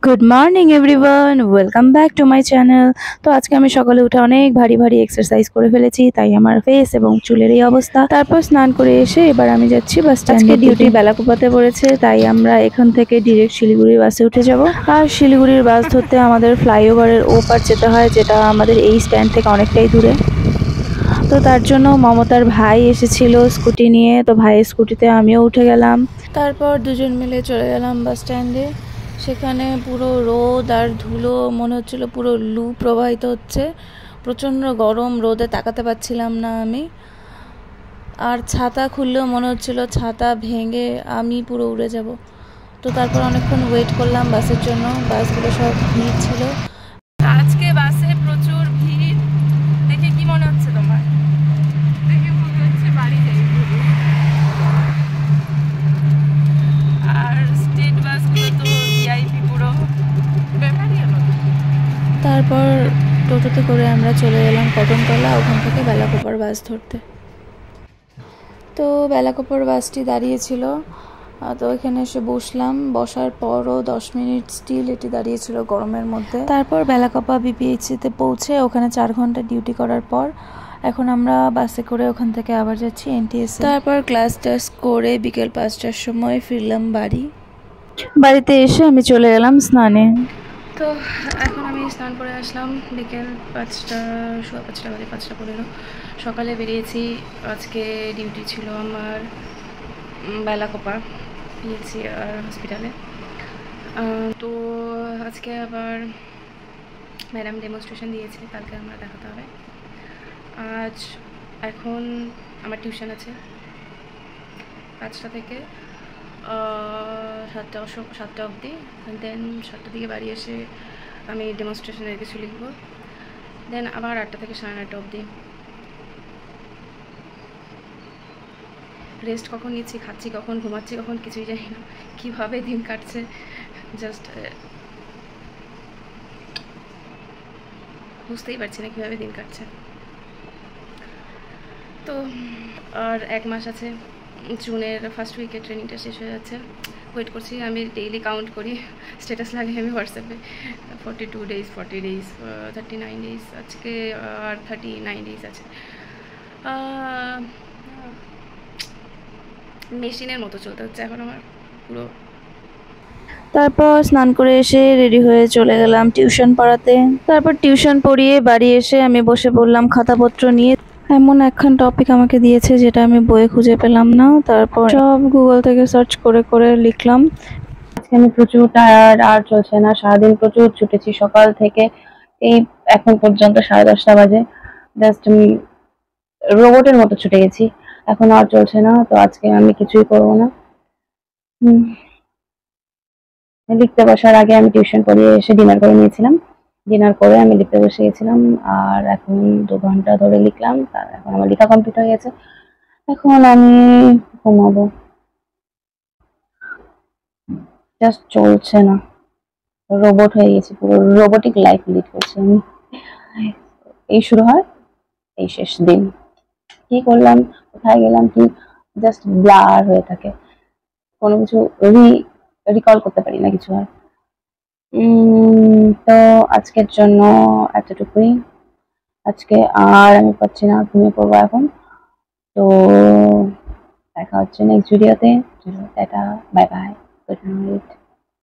Good morning everyone, welcome back to my channel. তো আজকে আমি সকালে উঠে অনেক ভারী ভারী এক্সারসাইজ করে ফেলেছি, তাই আমার ফেস এবং চুলের এই অবস্থা। তারপর স্নান করে এসে এবার আমি যাচ্ছি বাস স্ট্যান্ডে। ডিউটি বেলাকুপাতে পড়েছে, তাই আমরা এখান থেকে ডিরেক্ট শিলিগুড়ি বাসে উঠে যাব। আর শিলিগুড়ির বাস ধরতে আমাদের ফ্লাইওভারের ওপার যেতে হয়, যেটা আমাদের এই স্ট্যান্ড থেকে অনেকটাই দূরে। তো তার জন্য মমতার ভাই এসেছিল স্কুটি নিয়ে, তো ভাইয়ের স্কুটিতে আমিও উঠে গেলাম। তারপর দুজন মিলে চলে গেলাম বাস স্ট্যান্ডে। সেখানে পুরো রোদ আর ধুলো, মনে হচ্ছিল পুরো লু প্রবাহিত হচ্ছে। প্রচণ্ড গরম, রোদে তাকাতে পারছিলাম না আমি। আর ছাতা খুললেও মনে হচ্ছিল ছাতা ভেঙে আমি পুরো উড়ে যাব। তো তারপর অনেকক্ষণ ওয়েট করলাম বাসের জন্য। বাসগুলো সব ভিড় ছিল। আজকে বাসে প্রচুর ভিড়। দেখে কি মনে হচ্ছে তোমার? দেখে মনে হচ্ছে বাড়ি যাই। আর স্টেট বাসগুলো তো ভিআইপি পুরো ব্যাপারই হলো। তারপর টোটোতে করে আমরা চলে গেলাম কটনতলা, ওখান থেকে বেলাকোপার বাস ধরতে। তো বেলাকোপার বাসটি দাঁড়িয়েছিল, তো এখানে এসে বসলাম। বসার পরও 10 মিনিট স্টিল এটি দাঁড়িয়েছিল গরমের মধ্যে। তারপর বেলাকোপা বিপিএইচসিতে পৌঁছে ওখানে 4 ঘন্টা ডিউটি করার পর এখন আমরা বাসে করে ওখান থেকে আবার যাচ্ছি এনটিএসসি। তারপর ক্লাস টাস করে বিকেল 5টার সময় ফিরলাম বাড়ি। বাড়িতে এসে আমি চলে গেলাম স্নানে। তো এখন আমি স্নান করে আসলাম বিকেল 5টা, সোয়া 5টা বাজে, 5টা 15। সকালে বেরিয়েছি, আজকে ডিউটি ছিল আমার বেলাকোপা পিএইচসি হসপিটালে। তো আজকে আবার ম্যাডাম ডেমনস্ট্রেশন দিয়েছে, কালকে আমরা দেখাতে হবে। আজ এখন আমার টিউশন আছে 5টা থেকে 7টা অবধি। দেন 7টার দিকে বাড়ি এসে আমি ডেমনস্ট্রেশনের কিছু লিখব। দেন আবার 8টা থেকে 9:30 অবধি। রেস্ট কখন নিচ্ছি, খাচ্ছি কখন, ঘুমাচ্ছি কখন, কিছুই জানি না। কীভাবে দিন কাটছে জাস্ট বুঝতেই পারছি না কীভাবে দিন কাটছে। তো আর 1 মাস আছে, জুনের ফার্স্ট উইকে ট্রেনিংটা শেষ হয়ে যাচ্ছে। ওয়েট করছি, আমি ডেইলি কাউন্ট করি, স্ট্যাটাস লাগে আমি হোয়াটসঅ্যাপে 42 ডেজ, 40 ডেজ, 39 ডেজ, আজকে আর 39 ডেজ আছে। মেশিনের মতো চলতে হচ্ছে এখন আমার পুরো। তারপর স্নান করে এসে রেডি হয়ে চলে গেলাম টিউশন পড়াতে। তারপর টিউশন পড়িয়ে বাড়ি এসে আমি বসে পড়লাম খাতাপত্র নিয়ে। এমন একখান টপিক আমাকে দিয়েছে যেটা আমি বইয়ে খুঁজে পেলাম না, তারপর সব গুগল থেকে সার্চ করে করে লিখলাম। আজকে আমি প্রচুর টায়ার্ড, আর চলছে না। সারাদিন প্রচুর ছুটেছি সকাল থেকে এই এখন পর্যন্ত 10:30 বাজে। জাস্ট রোবটের মতো ছুটে গেছি, এখন আর চলছে না। তো আজকে আমি কিছুই করবো না। লিখতে বসার আগে আমি টিউশন পড়িয়ে এসে ডিনার করে নিয়েছিলাম। ডিনার করে আমি লিখতে বসে গেছিলাম, আর এখন 2 ঘন্টা ধরে লিখলাম। তার এখন আমার লেখা কমপ্লিট হয়ে গেছে। এখন আমি ঘুমাবো। জাস্ট চলছে না, রোবট হয়ে গেছি, পুরো রোবোটিক লাইফ লিড করছি আমি। এই শুরু হয়, এই শেষ দিন। কি করলাম, কোথায় গেলাম, কি জাস্ট ব্লার হয়ে থাকে, কোনো কিছু রিকল করতে পারি না কিছু আর। তো আজকের জন্য এতটুকুই। আজকে আর আমি পাচ্ছি না, ঘুমিয়ে পড়বো এখন। তো দেখা হচ্ছে নেক্সট ভিডিওতে। Tata, bye bye, good night.